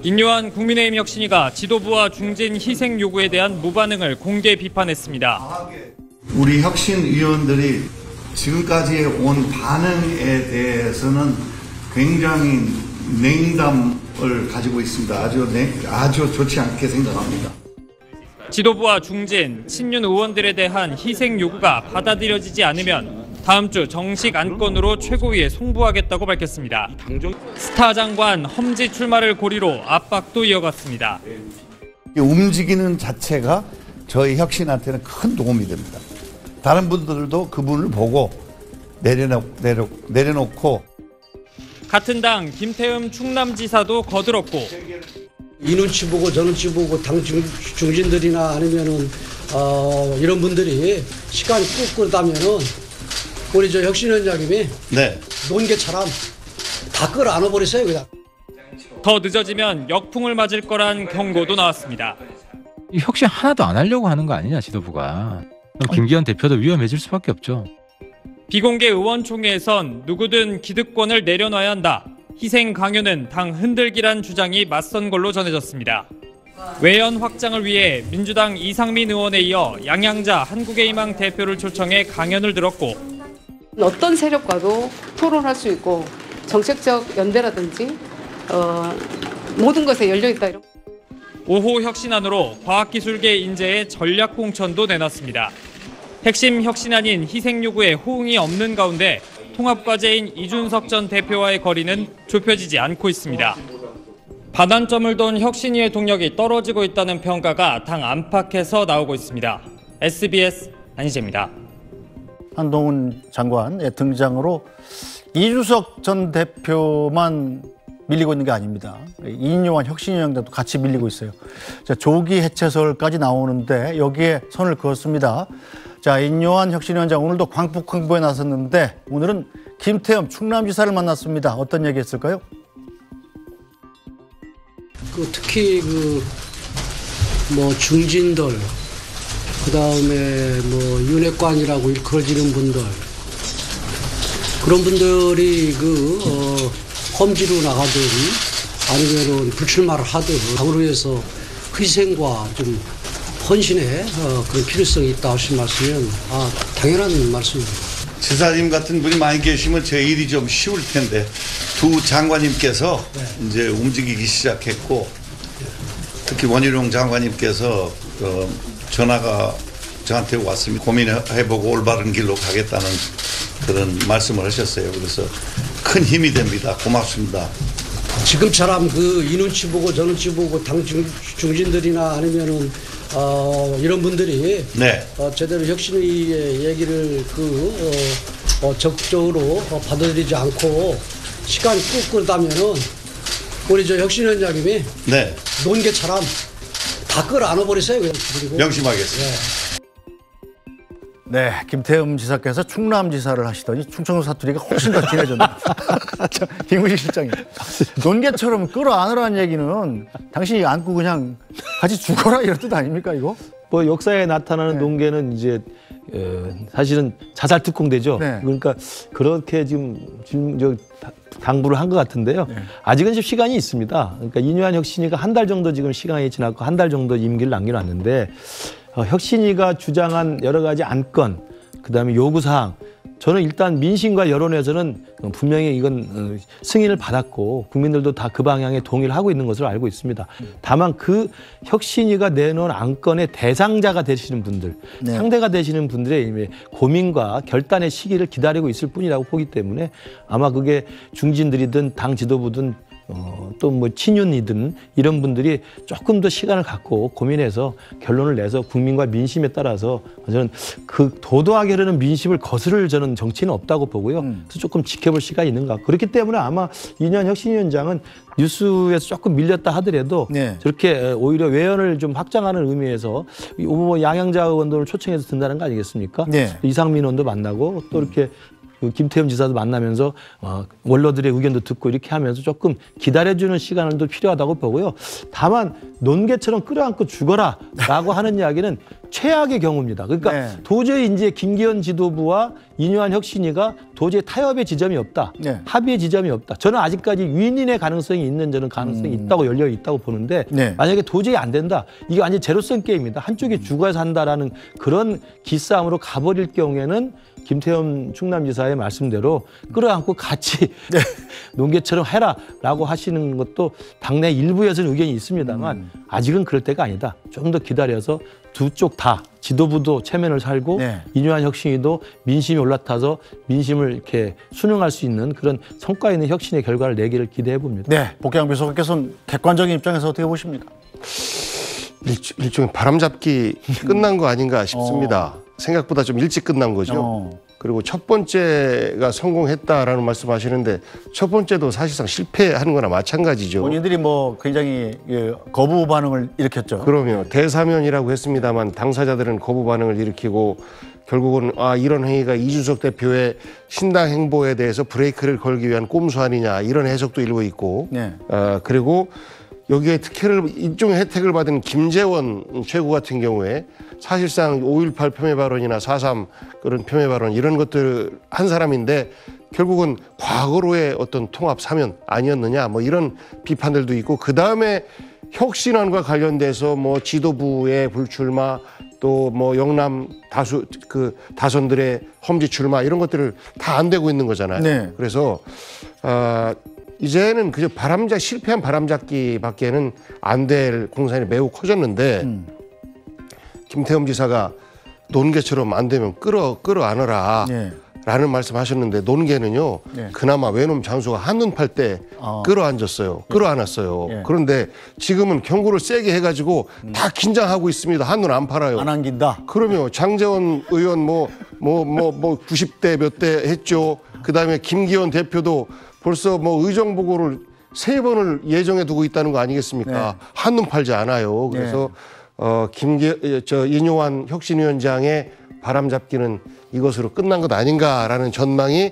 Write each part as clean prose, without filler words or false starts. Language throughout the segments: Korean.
인요한 국민의힘 혁신위가 지도부와 중진 희생 요구에 대한 무반응을 공개 비판했습니다. 우리 혁신위원들이 지금까지 온 반응에 대해서는 굉장히 냉담을 가지고 있습니다. 아주 좋지 않게 생각합니다. 지도부와 중진, 친윤 의원들에 대한 희생 요구가 받아들여지지 않으면 다음 주 정식 안건으로 최고위에 송부하겠다고 밝혔습니다. 스타 장관 험지 출마를 고리로 압박도 이어갔습니다. 움직이는 자체가 저희 혁신한테는 큰 도움이 됩니다. 다른 분들도 그분을 보고 내려놓고 같은 당 김태흠 충남지사도 거들었고 이 눈치 보고 저 눈치 보고 당 중진들이나 아니면은 이런 분들이 시간이 꾹꾹하면은 우리 저 혁신위원장님이 논개처럼 다 끌어안아버리세요 그냥. 더 늦어지면 역풍을 맞을 거란 경고도 나왔습니다. 혁신 하나도 안 하려고 하는 거 아니냐 지도부가. 김기현 대표도 위험해질 수밖에 없죠. 비공개 의원총회에선 누구든 기득권을 내려놔야 한다. 희생 강요는 당 흔들기란 주장이 맞선 걸로 전해졌습니다. 외연 확장을 위해 민주당 이상민 의원에 이어 양양자 한국의희망 대표를 초청해 강연을 들었고 어떤 세력과도 토론할 수 있고 정책적 연대라든지 모든 것에 열려있다. 5호 혁신안으로 과학기술계 인재의 전략 공천도 내놨습니다. 핵심 혁신안인 희생 요구에 호응이 없는 가운데 통합과제인 이준석 전 대표와의 거리는 좁혀지지 않고 있습니다. 반환점을 돈 혁신위의 동력이 떨어지고 있다는 평가가 당 안팎에서 나오고 있습니다. SBS 안희재입니다. 한동훈 장관의 등장으로 이준석 전 대표만 밀리고 있는 게 아닙니다. 인요한 혁신위원장도 같이 밀리고 있어요. 자, 조기 해체설까지 나오는데 여기에 선을 그었습니다. 자, 인요한 혁신위원장 오늘도 광폭 홍보에 나섰는데 오늘은 김태흠 충남지사를 만났습니다. 어떤 얘기 했을까요? 특히 중진들, 그다음에 윤핵관이라고 일컬어지는 분들, 그런 분들이 험지로 나가든 아니면은 불출마를 하든 당을 위해서 희생과 좀 헌신의 그런 필요성이 있다 하신 말씀은 당연한 말씀입니다. 지사님 같은 분이 많이 계시면 제 일이 좀 쉬울 텐데 두 장관님께서 이제 움직이기 시작했고 특히 원희룡 장관님께서 전화가 저한테 왔습니다. 고민해보고 올바른 길로 가겠다는 그런 말씀을 하셨어요. 그래서 큰 힘이 됩니다. 고맙습니다. 지금처럼 이 눈치 보고 저 눈치 보고 당 중진들이나 아니면은 이런 분들이 제대로 혁신위의 얘기를 적극적으로 받아들이지 않고 시간이 꾹꾹하면은 우리 저 혁신위원장님이 논개처럼 다 끌어안아버리세요. 그리고 명심하겠습니다. 네, 김태흠 지사께서 충남지사를 하시더니 충청도 사투리가 훨씬 더 진해졌네요. 김우식 실장님, 논개처럼 끌어안으라는 얘기는 당신이 안고 그냥 같이 죽어라 이런 뜻 아닙니까 이거? 역사에 나타나는 논개는 이제 사실은 자살 특공대죠. 그러니까 그렇게 지금 당부를 한 것 같은데요. 아직은 좀 시간이 있습니다. 그러니까 인요한 혁신위가 한 달 정도 지금 시간이 지났고 한 달 정도 임기를 남겨놨는데 혁신위가 주장한 여러 가지 안건, 그다음에 요구사항, 저는 일단 민심과 여론에서는 분명히 이건 승인을 받았고 국민들도 다 그 방향에 동의를 하고 있는 것으로 알고 있습니다. 다만 그 혁신위가 내놓은 안건의 대상자가 되시는 분들, 상대가 되시는 분들의 고민과 결단의 시기를 기다리고 있을 뿐이라고 보기 때문에 아마 그게 중진들이든 당 지도부든 또 친윤이든 이런 분들이 조금 더 시간을 갖고 고민해서 결론을 내서 국민과 민심에 따라서 저는 도도하게 흐르는 민심을 거스를 저는 정치는 없다고 보고요. 그래서 조금 지켜볼 시간이 있는 것 같고 그렇기 때문에 아마 인요한 혁신위원장은 뉴스에서 조금 밀렸다 하더라도 저렇게 오히려 외연을 좀 확장하는 의미에서 양양자 의원들을 초청해서 든다는 거 아니겠습니까? 이상민 의원도 만나고 또 이렇게 김태흠 지사도 만나면서 원로들의 의견도 듣고 이렇게 하면서 조금 기다려주는 시간도 필요하다고 보고요. 다만 논개처럼 끌어안고 죽어라 라고 하는 이야기는 최악의 경우입니다. 그러니까 네. 도저히 이제 김기현 지도부와 이뇨한 혁신위가 도저히 타협의 지점이 없다. 네. 합의의 지점이 없다. 저는 아직까지 윈윈의 가능성이 있는 저는 가능성이 있다고 열려 있다고 보는데 네. 만약에 도저히 안 된다. 이게 완전 제로섬 게임입니다. 한쪽이 죽어야 한다라는 그런 기싸움으로 가버릴 경우에는 김태흠 충남지사의 말씀대로 끌어안고 같이 농계처럼 해라라고 하시는 것도 당내 일부에서는 의견이 있습니다만 아직은 그럴 때가 아니다. 좀 더 기다려서 두 쪽 다 지도부도 체면을 살고 네. 이뇨한 혁신위도 민심이 올라타서 민심을 이렇게 순응할 수 있는 그런 성과 있는 혁신의 결과를 내기를 기대해 봅니다. 네, 복귀양 비서관께서는 객관적인 입장에서 어떻게 보십니까? 일종의 바람잡기 끝난 거 아닌가 싶습니다. 생각보다 좀 일찍 끝난 거죠. 그리고 첫 번째가 성공했다라는 말씀하시는데 첫 번째도 사실상 실패하는 거나 마찬가지죠. 본인들이 뭐 굉장히 거부 반응을 일으켰죠. 그럼요. 대사면이라고 했습니다만 당사자들은 거부 반응을 일으키고 결국은 이런 행위가 이준석 대표의 신당 행보에 대해서 브레이크를 걸기 위한 꼼수 아니냐 이런 해석도 일부 있고 네. 그리고 여기에 일종의 혜택을 받은 김재원 최고 같은 경우에 사실상 5.18 폄훼 발언이나 4.3 그런 폄훼 발언 이런 것들 한 사람인데 결국은 과거로의 어떤 통합 사면 아니었느냐 뭐 이런 비판들도 있고 그다음에 혁신안과 관련돼서 뭐 지도부의 불출마 또 뭐 영남 다선들의 험지 출마 이런 것들을 다 안 되고 있는 거잖아요. 네. 그래서 이제는 그저 실패한 바람잡기밖에는 안 될 공산이 매우 커졌는데 김태흠 지사가 논개처럼 안 되면 끌어안으라 네. 라는 말씀하셨는데 논개는요. 네. 그나마 외놈 장수가 한눈 팔 때 끌어안았어요. 네. 그런데 지금은 경고를 세게 해가지고 다 긴장하고 있습니다. 한눈 안 팔아요. 안 안긴다. 그러면 장제원 의원 뭐 90대 몇 대 했죠. 그다음에 김기현 대표도 벌써 뭐 의정 보고를 3번을 예정해 두고 있다는 거 아니겠습니까? 네. 한눈 팔지 않아요. 그래서 이뇨한 혁신위원장의 바람잡기는 이것으로 끝난 것 아닌가라는 전망이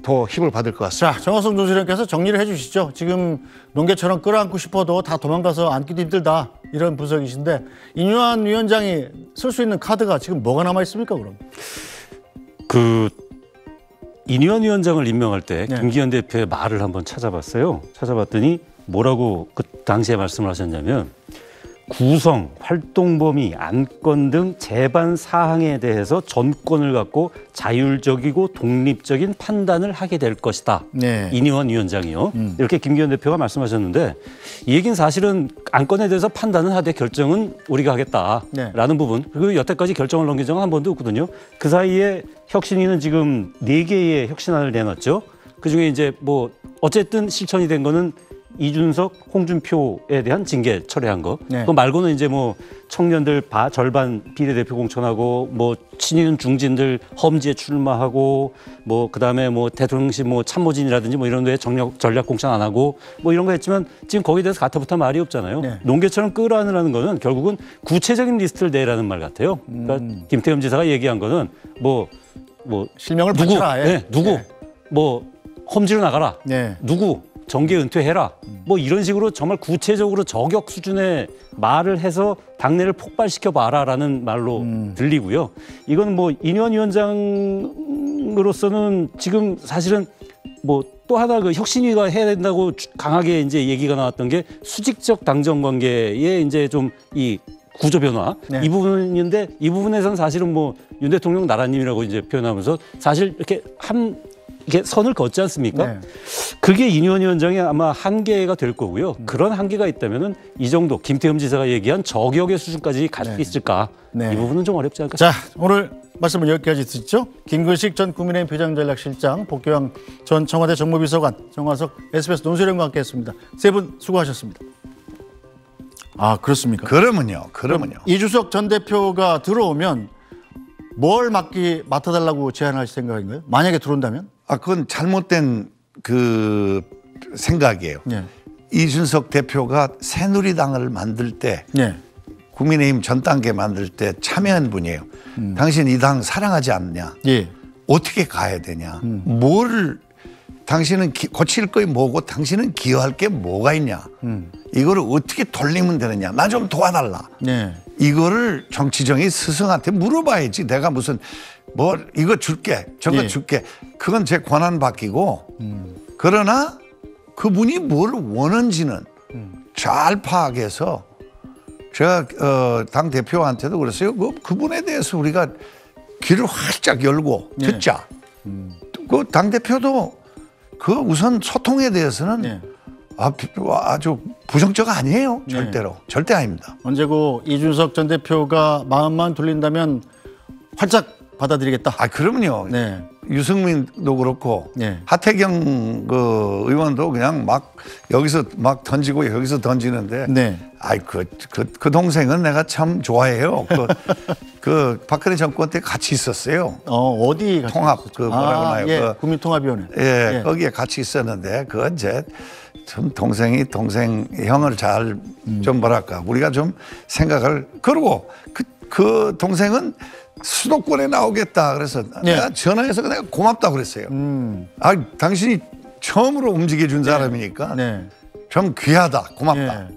더 힘을 받을 것 같습니다. 자, 정화성 조수령께서 정리를 해주시죠. 지금 농개처럼 끌어안고 싶어도 다 도망가서 안기도 힘들다 이런 분석이신데 이뇨한 위원장이 쓸 수 있는 카드가 지금 뭐가 남아 있습니까? 그럼? 이뇨한 위원장을 임명할 때 네. 김기현 대표의 말을 한번 찾아봤어요. 찾아봤더니 뭐라고 그 당시에 말씀을 하셨냐면 구성, 활동 범위, 안건 등 재반 사항에 대해서 전권을 갖고 자율적이고 독립적인 판단을 하게 될 것이다. 네. 이뇨한 위원장이요. 이렇게 김기현 대표가 말씀하셨는데 이 얘기는 사실은 안건에 대해서 판단은 하되 결정은 우리가 하겠다라는 부분. 그리고 여태까지 결정을 넘긴 적은 한 번도 없거든요. 그 사이에 혁신위는 지금 4개의 혁신안을 내놨죠. 그중에 이제 뭐 어쨌든 실천이 된 거는 이준석, 홍준표에 대한 징계 철회한 거. 네. 그 말고는 이제 뭐 청년들 절반 비례대표 공천하고 뭐 친윤 중진들 험지에 출마하고 뭐 그다음에 뭐 대통령실 뭐 참모진이라든지 뭐 이런 데에 전략 공천 안 하고 뭐 이런 거 했지만 지금 거기에 대해서 가타부타 말이 없잖아요. 네. 농개처럼 끌어안으라는 거는 결국은 구체적인 리스트를 내라는 말 같아요. 그러니까 김태흠 지사가 얘기한 거는 뭐 실명을 누구, 바쳐라. 누구, 네. 뭐 험지로 나가라. 네. 누구 정계 은퇴해라. 뭐 이런 식으로 정말 구체적으로 저격 수준의 말을 해서 당내를 폭발시켜 봐라라는 말로 들리고요. 이건 뭐 이뇨한 위원장으로서는 지금 사실은 뭐 또 하나 그 혁신위가 해야 된다고 강하게 이제 얘기가 나왔던 게 수직적 당정 관계에 이제 좀 이 구조 변화 네. 이 부분인데 이 부분에서는 사실은 뭐 윤 대통령 나라님이라고 이제 표현하면서 사실 이렇게 선을 걷지 않습니까? 네. 그게 이뇨한 위원장의 아마 한계가 될 거고요. 그런 한계가 있다면은 이 정도 김태흠 지사가 얘기한 저격의 수준까지 갈 수 있을까? 네. 이 부분은 좀 어렵지 않을까? 자, 오늘 말씀을 여기까지 듣죠. 김근식 전 국민의힘 비전전략실장, 복귀왕 전 청와대 정무비서관, 정화석 SBS 논설위원과 함께했습니다. 세 분 수고하셨습니다. 아, 그렇습니까? 그러면요. 이준석 전 대표가 들어오면 뭘 맡아달라고 제안하실 생각인가요? 만약에 들어온다면? 그건 잘못된 그 생각이에요. 네. 이준석 대표가 새누리당을 만들 때 네. 국민의힘 전 단계 만들 때 참여한 분이에요. 당신 이 당 사랑하지 않냐? 예. 어떻게 가야 되냐? 뭘 당신은 고칠 거이 뭐고 당신은 기여할 게 뭐가 있냐. 이거를 어떻게 돌리면 되느냐. 나 좀 도와달라. 네. 이거를 정치정이 스승한테 물어봐야지. 내가 무슨 뭐 이거 줄게 저거 예. 줄게. 그건 제 권한 바뀌고 그러나 그분이 뭘 원하는지는 잘 파악해서 제가 당 대표한테도 그랬어요. 그분에 대해서 우리가 귀를 활짝 열고 네. 듣자. 그 당 대표도 그 우선 소통에 대해서는 네. 아주 부정적 아니에요. 절대로. 네. 절대 아닙니다. 언제고 이준석 전 대표가 마음만 돌린다면 활짝 받아들이겠다. 아, 그럼요. 네. 유승민도 그렇고 네. 하태경 그 의원도 그냥 막 여기서 막 던지고 여기서 던지는데 네. 아이 그 동생은 내가 참 좋아해요. 그 박근혜 정권 때 같이 있었어요. 어디 같이 통합 있었죠? 그 뭐라고 하나요? 예, 국민통합위원회. 예, 거기에 같이 있었는데 그건 이제 좀 동생 형을 잘 좀 뭐랄까 우리가 좀 생각을 그러고 그 동생은 수도권에 나오겠다 그래서 내가 전화해서 내가 고맙다 그랬어요. 당신이 처음으로 움직여준 사람이니까 좀 귀하다 고맙다.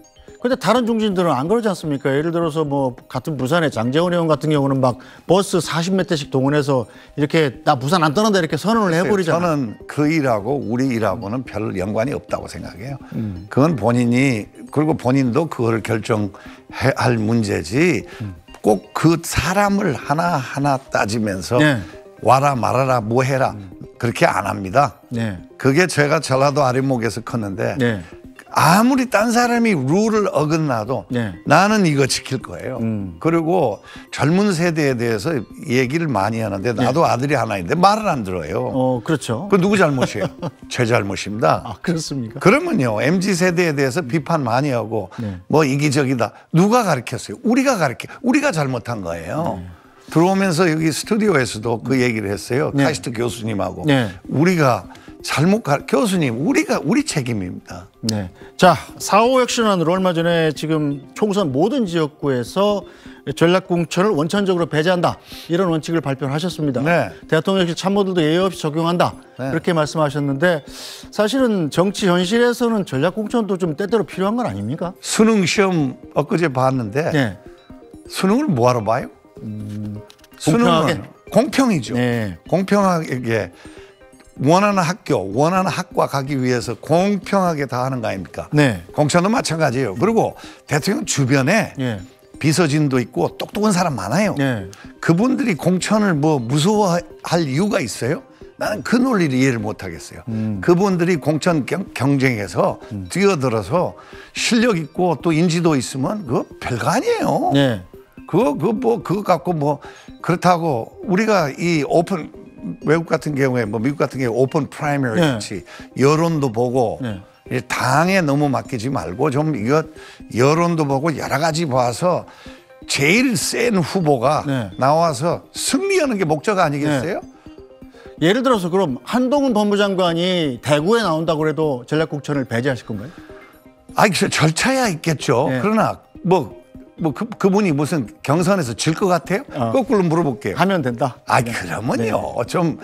근데 다른 중진들은 안 그러지 않습니까? 예를 들어서 뭐 같은 부산의 장재원 의원 같은 경우는 막 버스 40몇 대씩 동원해서 이렇게 나 부산 안 떠난다 이렇게 선언을 해버리잖아요. 저는 그 일하고 우리 일하고는 별 연관이 없다고 생각해요. 그건 본인이 그리고 본인도 그거를 결정할 문제지 꼭 그 사람을 하나하나 따지면서 와라 말아라 뭐 해라 그렇게 안 합니다. 그게 제가 전라도 아랫목에서 컸는데 아무리 딴 사람이 룰을 어긋나도 나는 이거 지킬 거예요. 그리고 젊은 세대에 대해서 얘기를 많이 하는데 나도 아들이 하나 있는데 말을 안 들어요. 그렇죠. 그 누구 잘못이에요? 제 잘못입니다. 아, 그렇습니까? 그러면요. MZ 세대에 대해서 비판 많이 하고 뭐 이기적이다. 누가 가르쳤어요? 우리가 잘못한 거예요. 들어오면서 여기 스튜디오에서도 그 얘기를 했어요. 카이스트 교수님하고 우리가 교수님, 우리 책임입니다. 네. 자, 4.5 혁신안으로 얼마 전에 지금 총선 모든 지역구에서 전략공천을 원천적으로 배제한다. 이런 원칙을 발표를 하셨습니다. 대통령실 참모들도 예의 없이 적용한다. 그렇게 말씀하셨는데 사실은 정치 현실에서는 전략공천도 좀 때때로 필요한 건 아닙니까? 수능 시험 엊그제 봤는데 수능을 뭐하러 봐요? 수능은 공평이죠. 공평하게 원하는 학교, 원하는 학과 가기 위해서 공평하게 다 하는 거 아닙니까? 공천도 마찬가지예요. 그리고 대통령 주변에 비서진도 있고 똑똑한 사람 많아요. 그분들이 공천을 뭐 무서워할 이유가 있어요? 나는 그 논리를 이해를 못 하겠어요. 그분들이 공천 경쟁에서 뛰어들어서 실력 있고 또 인지도 있으면 그거 별거 아니에요. 그거 갖고 뭐 그렇다고 우리가 이 오픈 외국 같은 경우에 뭐 미국 같은 경우에 오픈 프라이머리 같이 여론도 보고 당에 너무 맡기지 말고 좀 이거 여론도 보고 여러 가지 봐서 제일 센 후보가 나와서 승리하는 게 목적 아니겠어요? 예를 들어서 그럼 한동훈 법무장관이 대구에 나온다고 해도 전략공천을 배제하실 건가요? 절차야 있겠죠. 그러나 그분이 무슨 경선에서 질 것 같아요? 거꾸로 물어볼게요. 하면 된다. 그러면요. 저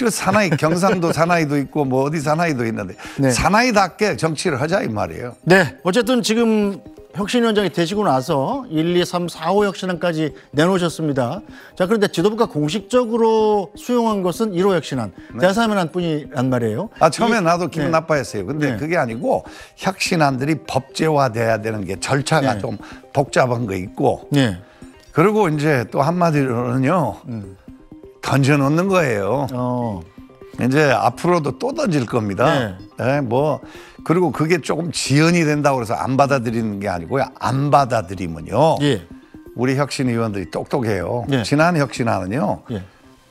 사나이, 경상도 사나이도 있고 뭐 어디 사나이도 있는데 사나이답게 정치를 하자 이 말이에요. 어쨌든 지금 혁신위원장이 되시고 나서 1, 2, 3, 4, 5 혁신안까지 내놓으셨습니다. 자, 그런데 지도부가 공식적으로 수용한 것은 1호 혁신안, 대사면안 뿐이란 말이에요. 처음에 나도 기분 나빠했어요. 근데 그게 아니고 혁신안들이 법제화돼야 되는 게 절차가 좀 복잡한 거 있고 그리고 이제 또 한마디로는요. 던져놓는 거예요. 이제 앞으로도 또 던질 겁니다. 그리고 그게 조금 지연이 된다고 해서 안 받아들이는 게 아니고요. 안 받아들이면요. 우리 혁신위원들이 똑똑해요. 지난 혁신안은요.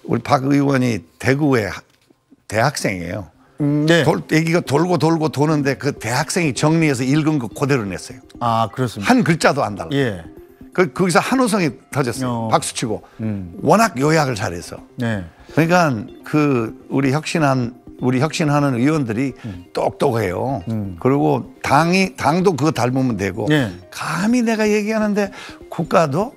우리 박 의원이 대구의 대학생이에요. 얘기가 돌고 도는데 그 대학생이 정리해서 읽은 거 그대로 냈어요. 그렇습니다. 한 글자도 안 달라. 거기서 한호성이 터졌어요. 박수치고. 워낙 요약을 잘해서. 그러니까 우리 혁신하는 의원들이 똑똑해요. 그리고 당도 그거 닮으면 되고 감히 내가 얘기하는데 국가도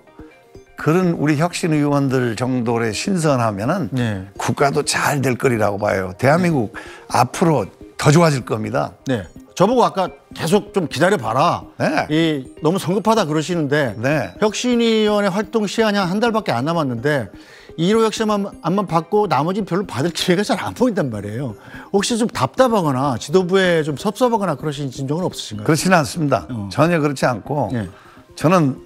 그런 우리 혁신 의원들 정도의 신선하면은 네. 국가도 잘 될 거리라고 봐요. 대한민국 앞으로 더 좋아질 겁니다. 네. 저보고 아까 계속 좀 기다려봐라. 네. 너무 성급하다 그러시는데 네. 혁신위원회 활동 시간이 한 달밖에 안 남았는데 1호 혁신안만 받고 나머지는 별로 받을 기회가 잘 안 보인단 말이에요. 혹시 좀 답답하거나 지도부에 좀 섭섭하거나 그러신 진정은 없으신가요? 그렇지는 않습니다. 전혀 그렇지 않고 네. 저는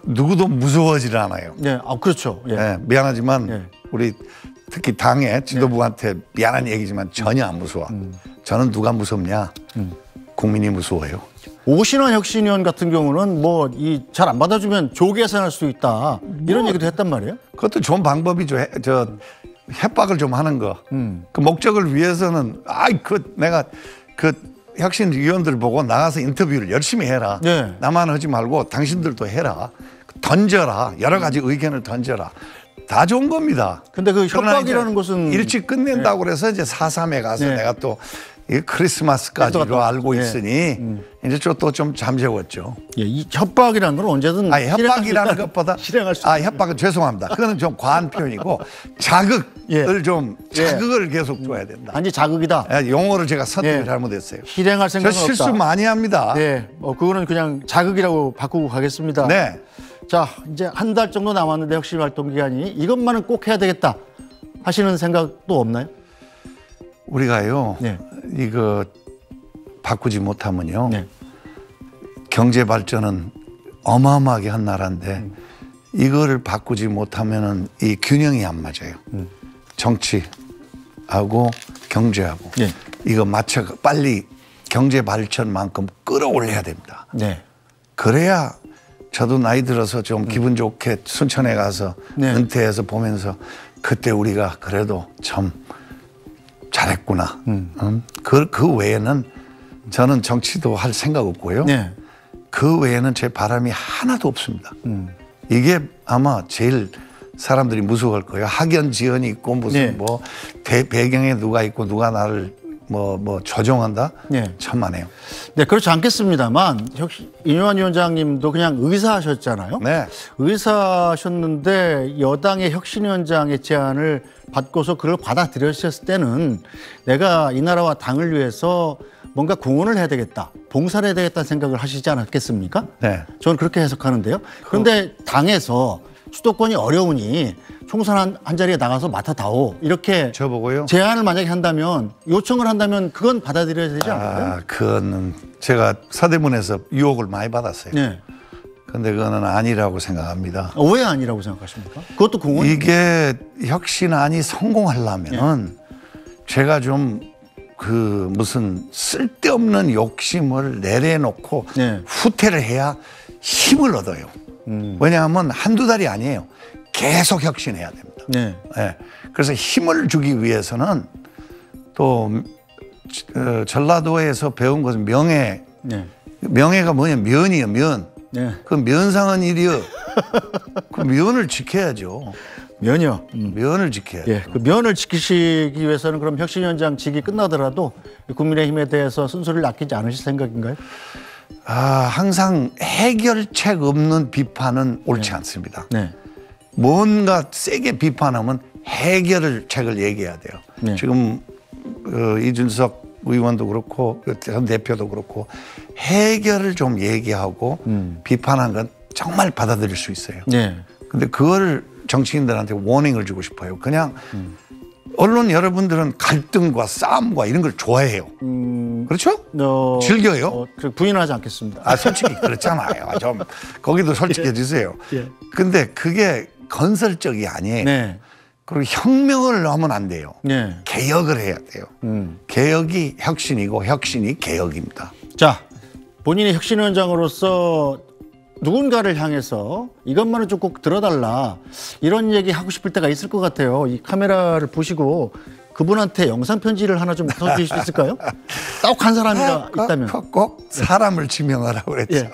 누구도 무서워하지 않아요. 네, 그렇죠. 예. 네, 미안하지만 우리 특히 당의 지도부한테 미안한 얘기지만 전혀 안 무서워. 저는 누가 무섭냐? 국민이 무서워요. 오신환 혁신위원 같은 경우는 뭐 잘 안 받아주면 조계산할 수 있다 이런 얘기도 했단 말이에요. 그것도 좋은 방법이죠. 협박을 좀 하는 거. 그 목적을 위해서는 내가 혁신위원들 보고 나가서 인터뷰를 열심히 해라. 네. 나만 하지 말고 당신들도 해라. 던져라. 여러 가지 의견을 던져라. 다 좋은 겁니다. 근데 그 협박이라는 것은 일찍 끝낸다고 그래서 이제 4.3에 가서 내가 또 크리스마스까지로 알고 있으니 이제 또 좀 잠재웠죠. 예, 이 협박이라는 건 언제든 협박이라는 것보다 실행할 수 협박은 죄송합니다. 그거는 좀 과한 표현이고 자극을 좀 자극을 계속 줘야 된다. 단지 자극이다. 용어를 제가 선택을 잘못했어요. 실행할 생각은 저 실수 없다. 많이 합니다. 네, 그거는 그냥 자극이라고 바꾸고 가겠습니다. 네. 자, 이제 한 달 정도 남았는데 혁신 활동 기간이 이것만은 꼭 해야 되겠다 하시는 생각도 없나요? 우리가요. 네. 이거 바꾸지 못하면요. 네. 경제 발전은 어마어마하게 한 나라인데 이거를 바꾸지 못하면은 이 균형이 안 맞아요. 정치하고 경제하고 이거 맞춰 빨리 경제 발전만큼 끌어올려야 됩니다. 네. 그래야 저도 나이 들어서 좀 기분 좋게 순천에 가서 은퇴해서 보면서 그때 우리가 그래도 참 잘했구나. 그 외에는 저는 정치도 할 생각 없고요. 그 외에는 제 바람이 하나도 없습니다. 이게 아마 제일 사람들이 무서워할 거예요. 학연 지연이 있고 무슨 뭐 배경에 누가 있고 누가 나를 뭐 조종한다? 천만에요. 네, 그렇지 않겠습니다만 인요한 위원장님도 그냥 의사하셨잖아요. 네. 의사하셨는데 여당의 혁신위원장의 제안을 받고서 그걸 받아들였을 때는 내가 이 나라와 당을 위해서 뭔가 공헌을 해야 되겠다, 봉사를 해야 되겠다는 생각을 하시지 않았겠습니까? 네. 저는 그렇게 해석하는데요. 그런데 당에서 수도권이 어려우니 총선 한 자리에 나가서 맡아다오 이렇게 저보고요? 제안을 만약에 한다면 요청을 한다면 그건 받아들여야 되지 않을까요? 그거는 제가 서대문에서 유혹을 많이 받았어요. 네. 근데 그거는 아니라고 생각합니다. 왜 아니라고 생각하십니까? 그것도 공헌? 이게 혁신안이 성공하려면 제가 좀 무슨 쓸데없는 욕심을 내려놓고 후퇴를 해야 힘을 얻어요. 왜냐하면 한두 달이 아니에요. 계속 혁신해야 됩니다. 네. 그래서 힘을 주기 위해서는 또 전라도에서 배운 것은 명예. 명예가 뭐냐? 면이요, 면. 그 면상은 일이요. 그 면을 지켜야죠. 면이요. 면을 지켜야죠. 그 면을 지키시기 위해서는 그럼 혁신위원장직이 끝나더라도 국민의힘에 대해서 쓴소리를 아끼지 않으실 생각인가요? 항상 해결책 없는 비판은 옳지 않습니다. 뭔가 세게 비판하면 해결책을 얘기해야 돼요. 지금 이준석 의원도 그렇고 전 대표도 그렇고 해결을 좀 얘기하고 비판한 건 정말 받아들일 수 있어요. 근데 그걸 정치인들한테 워닝을 주고 싶어요. 그냥 언론 여러분들은 갈등과 싸움과 이런 걸 좋아해요. 그렇죠? 즐겨요? 부인하지 않겠습니다. 솔직히 그렇잖아요. 좀 거기도 솔직해지세요. 근데 그게 건설적이 아니에요. 그리고 혁명을 하면 안 돼요. 개혁을 해야 돼요. 개혁이 혁신이고 혁신이 개혁입니다. 자, 본인이 혁신위원장으로서 누군가를 향해서 이것만은 좀 꼭 들어달라 이런 얘기 하고 싶을 때가 있을 것 같아요. 이 카메라를 보시고 그분한테 영상 편지를 하나 좀 써주실 수 있을까요? 딱 한 사람이가 있다면. 꼭 사람을 지명하라고 그랬죠.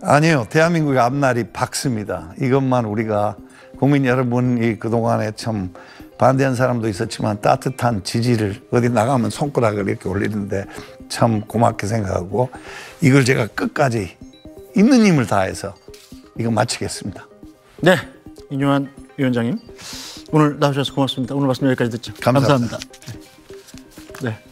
아니요. 대한민국의 앞날이 밝습니다. 이것만 우리가 국민 여러분이 그동안에 참 반대한 사람도 있었지만 따뜻한 지지를 어디 나가면 손가락을 이렇게 올리는데 참 고맙게 생각하고 이걸 제가 끝까지 있는 힘을 다해서 이거 마치겠습니다. 네, 인요한 위원장님 오늘 나오셔서 고맙습니다. 오늘 말씀 여기까지 듣죠. 감사합니다. 네.